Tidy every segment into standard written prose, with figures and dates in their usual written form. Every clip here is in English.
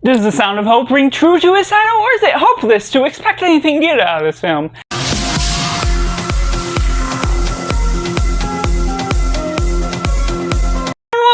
Does The Sound of Hope ring true to its title, or is it hopeless to expect anything good out of this film?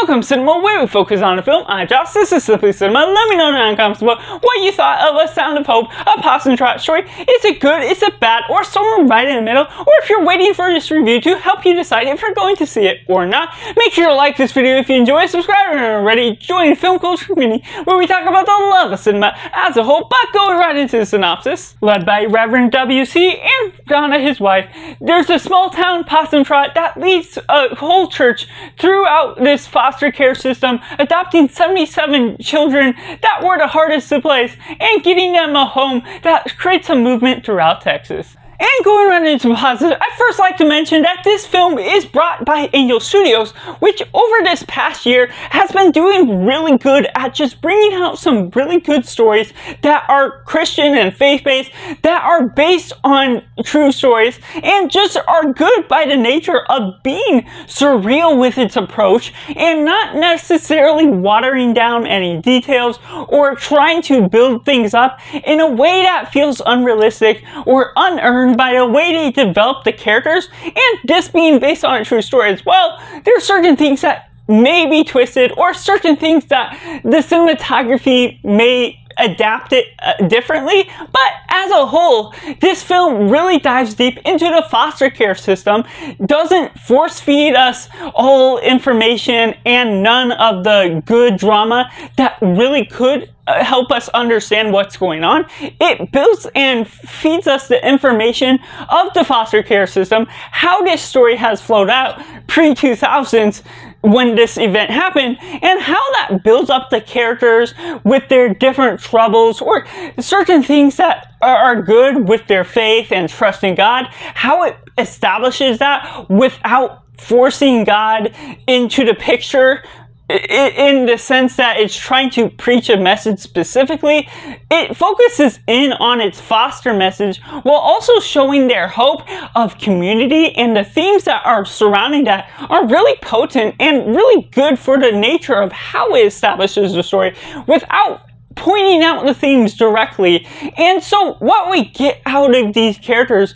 Welcome to Cinema, where we focus on the film. I'm Josh, this is Simply Cinema. Let me know in the comments below what you thought of A Sound of Hope, a Possum Trot Story. Is it good, is it bad, or somewhere right in the middle? Or if you're waiting for this review to help you decide if you're going to see it or not, make sure to like this video if you enjoy it, subscribe if you're already, join the film culture community where we talk about the love of cinema as a whole. But going right into the synopsis. Led by Reverend W.C. and Donna, his wife, there's a small town Possum Trot that leads a whole church throughout this foster care system, adopting 77 children that were the hardest to place and getting them a home that creates a movement throughout Texas. And going right into positive, I'd first like to mention that this film is brought by Angel Studios, which over this past year has been doing really good at just bringing out some really good stories that are Christian and faith-based, that are based on true stories, and just are good by the nature of being surreal with its approach and not necessarily watering down any details or trying to build things up in a way that feels unrealistic or unearned by the way they develop the characters. And this being based on a true story as well, there are certain things that may be twisted or certain things that the cinematography may adapt it differently, but as a whole, this film really dives deep into the foster care system, doesn't force feed us all information and none of the good drama that really could help us understand what's going on. It builds and feeds us the information of the foster care system, how this story has flowed out pre-2000s when this event happened, and how that builds up the characters with their different troubles or certain things that are good with their faith and trust in God, how it establishes that without forcing God into the picture in the sense that it's trying to preach a message specifically. It focuses in on its foster message while also showing their hope of community, and the themes that are surrounding that are really potent and really good for the nature of how it establishes the story without pointing out the themes directly. And so what we get out of these characters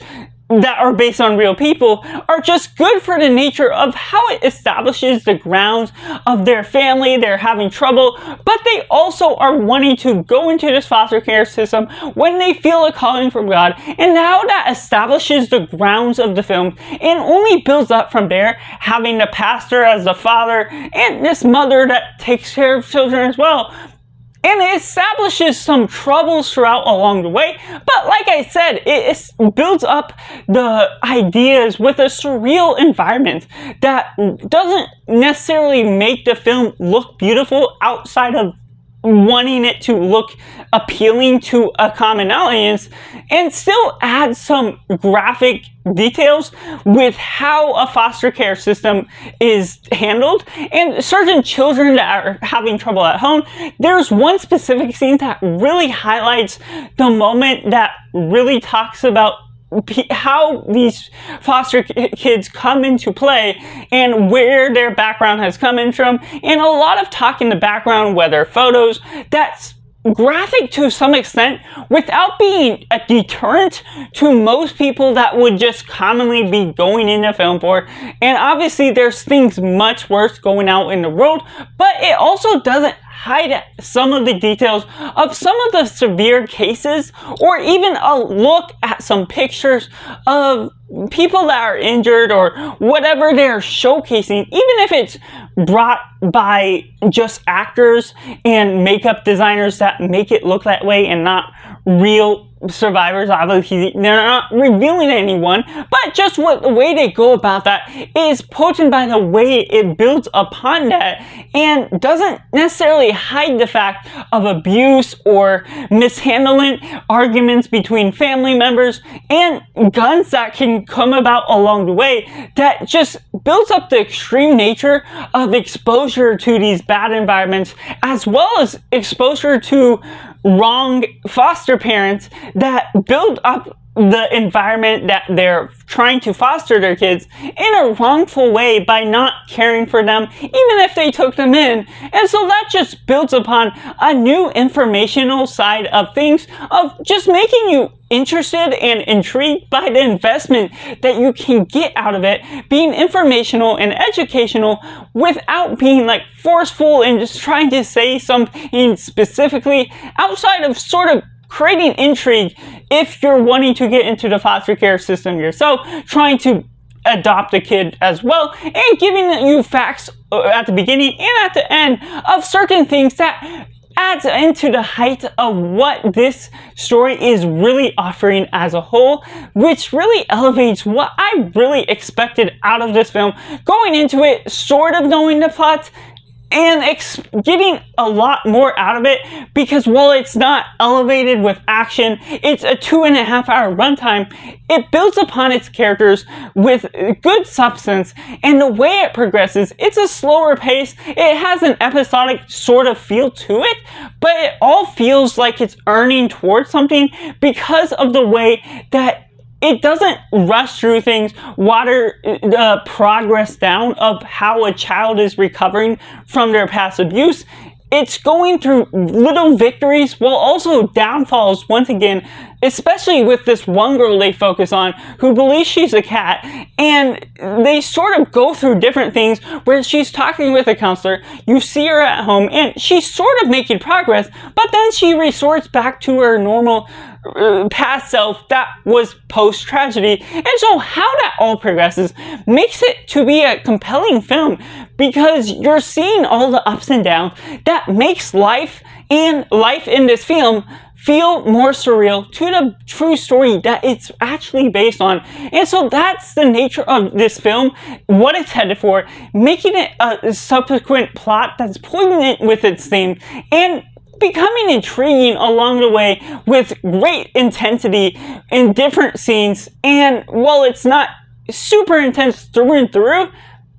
that are based on real people are just good for the nature of how it establishes the grounds of their family. They're having trouble, but they also are wanting to go into this foster care system when they feel a calling from God, and how that establishes the grounds of the film and only builds up from there, having the pastor as the father and this mother that takes care of children as well. And it establishes some troubles throughout along the way, but like I said, it builds up the ideas with a surreal environment that doesn't necessarily make the film look beautiful outside of wanting it to look appealing to a common audience, and still add some graphic details with how a foster care system is handled and certain children that are having trouble at home. There's one specific scene that really highlights the moment that really talks about how these foster kids come into play and where their background has come in from, and a lot of talk in the background, whether photos, that's graphic to some extent without being a deterrent to most people that would just commonly be going into film for. And obviously there's things much worse going out in the world, but it also doesn't hide some of the details of some of the severe cases, or even a look at some pictures of people that are injured or whatever they're showcasing, even if it's brought by just actors and makeup designers that make it look that way and not real survivors. Obviously they're not revealing anyone, but just the way they go about that is potent by the way it builds upon that, and doesn't necessarily hide the fact of abuse or mishandling, arguments between family members, and guns that can come about along the way, that just builds up the extreme nature of exposure to these bad environments, as well as exposure to wrong foster parents that build up the environment that they're trying to foster their kids in a wrongful way by not caring for them, even if they took them in. And so that just builds upon a new informational side of things, of just making you interested and intrigued by the investment that you can get out of it, being informational and educational without being like forceful and just trying to say something specifically, outside of sort of creating intrigue if you're wanting to get into the foster care system yourself, trying to adopt a kid as well, and giving you facts at the beginning and at the end of certain things that adds into the height of what this story is really offering as a whole, which really elevates what I really expected out of this film, going into it sort of knowing the plot and getting a lot more out of it, because while it's not elevated with action, it's a 2.5-hour runtime. It builds upon its characters with good substance, and the way it progresses, it's a slower pace. It has an episodic sort of feel to it, but it all feels like it's earning towards something because of the way that it doesn't rush through things, water the progress down of how a child is recovering from their past abuse. It's going through little victories while also downfalls once again, especially with this one girl they focus on who believes she's a cat, and they sort of go through different things where she's talking with a counselor, you see her at home, and she's sort of making progress, but then she resorts back to her normal past self that was post-tragedy. And so how that all progresses makes it to be a compelling film, because you're seeing all the ups and downs that makes life in this film feel more surreal to the true story that it's actually based on. And so that's the nature of this film, what it's headed for, making it a subsequent plot that's poignant with its theme and becoming intriguing along the way with great intensity in different scenes. And while it's not super intense through and through,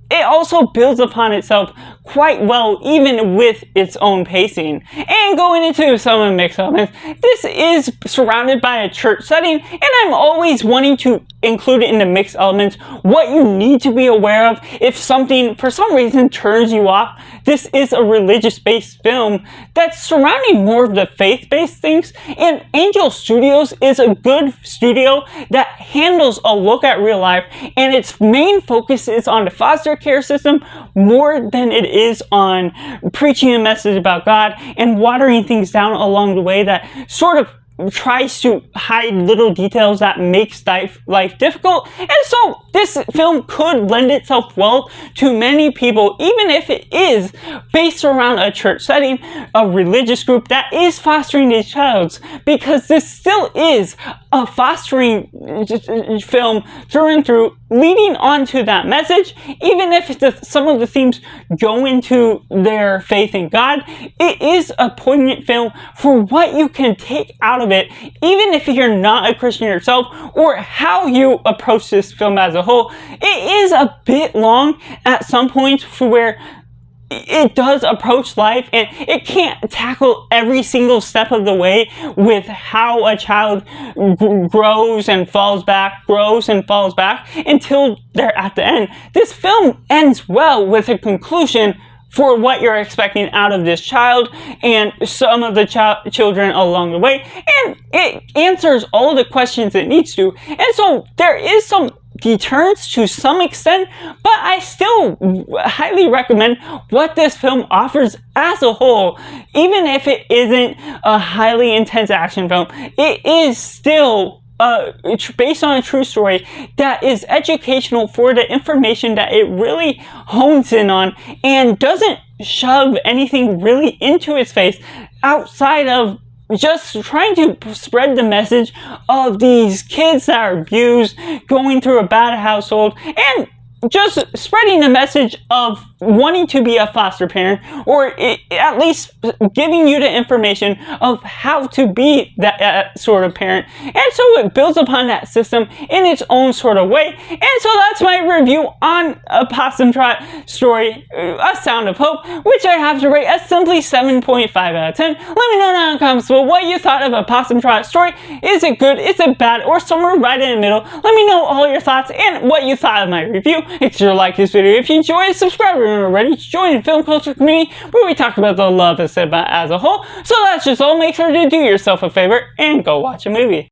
it also builds upon itself quite well, even with its own pacing. And going into some of the mixed elements, this is surrounded by a church setting, and I'm always wanting to include it in the mixed elements, what you need to be aware of if something, for some reason, turns you off. This is a religious-based film that's surrounding more of the faith-based things, and Angel Studios is a good studio that handles a look at real life, and its main focus is on the foster care system more than it is on preaching a message about God and watering things down along the way that sort of tries to hide little details that makes life difficult. And so this film could lend itself well to many people, even if it is based around a church setting, a religious group that is fostering these childs, because this still is a fostering film through and through, leading on to that message. Even if some of the themes go into their faith in God, it is a poignant film for what you can take out of it, even if you're not a Christian yourself, or how you approach this film as a whole. It is a bit long at some points, where it does approach life and it can't tackle every single step of the way with how a child grows and falls back until they're at the end. This film ends well with a conclusion for what you're expecting out of this child and some of the children along the way, and it answers all the questions it needs to. And so there is some deterrence to some extent, but I still highly recommend what this film offers as a whole. Even if it isn't a highly intense action film, it is still based on a true story that is educational for the information that it really hones in on, and doesn't shove anything really into its face outside of just trying to spread the message of these kids that are abused, going through a bad household, and just spreading the message of wanting to be a foster parent, or at least giving you the information of how to be that sort of parent. And so it builds upon that system in its own sort of way. And so that's my review on A Possum Trot Story, A Sound of Hope, which I have to rate a simply 7.5 out of 10. Let me know down in the comments below what you thought of A Possum Trot Story. Is it good? Is it bad? Or somewhere right in the middle? Let me know all your thoughts and what you thought of my review. Make sure to like this video if you enjoyed, subscribe if you're already, join the film culture community where we talk about the love of cinema as a whole. So that's just all. Make sure to do yourself a favor and go watch a movie.